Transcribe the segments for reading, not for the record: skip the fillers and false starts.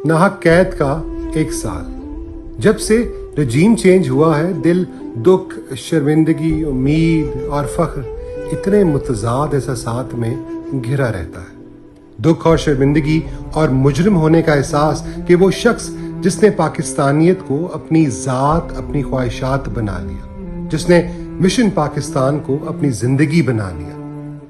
नाहक कैद का 1 साल। जब से रजीम चेंज हुआ है, दिल दुख, शर्मिंदगी, उम्मीद और फख्र इतने मुतजाद एहसासात में घिरा रहता है। दुख और शर्मिंदगी और मुजरिम होने का एहसास कि वो शख्स जिसने पाकिस्तानियत को अपनी ज़ात, अपनी ख्वाहिशात बना लिया, जिसने मिशन पाकिस्तान को अपनी ज़िंदगी बना लिया,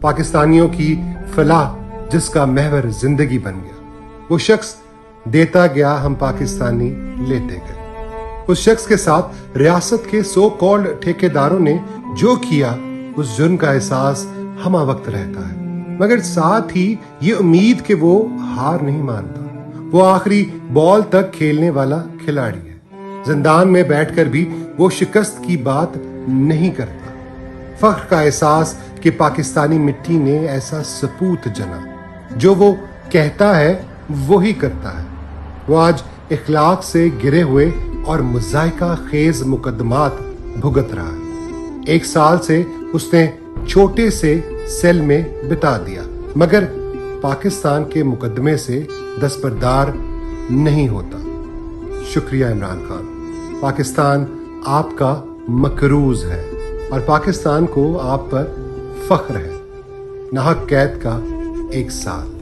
पाकिस्तानियों की फलाह जिसका महवर ज़िंदगी बन गया, वो शख्स देता गया, हम पाकिस्तानी लेते गए। उस शख्स के साथ रियासत के सो कॉल्ड ठेकेदारों ने जो किया, उस जुर्म का एहसास हमा वक्त रहता है, मगर साथ ही ये उम्मीद कि वो हार नहीं मानता। वो आखिरी बॉल तक खेलने वाला खिलाड़ी है। जिंदान में बैठकर भी वो शिकस्त की बात नहीं करता। फख्र का एहसास कि पाकिस्तानी मिट्टी ने ऐसा सपूत जना, जो वो कहता है वो ही करता है। वो आज इखलाक से गिरे हुए और मुज़ाहिका खेज मुकदमात भुगत रहा है। 1 साल से उसने छोटे से सेल में बिता दिया, मगर पाकिस्तान के मुकदमे से दस्तबरदार नहीं होता। शुक्रिया इमरान खान। पाकिस्तान आपका मकरूज है और पाकिस्तान को आप पर फख्र है। नाहक कैद का 1 साल।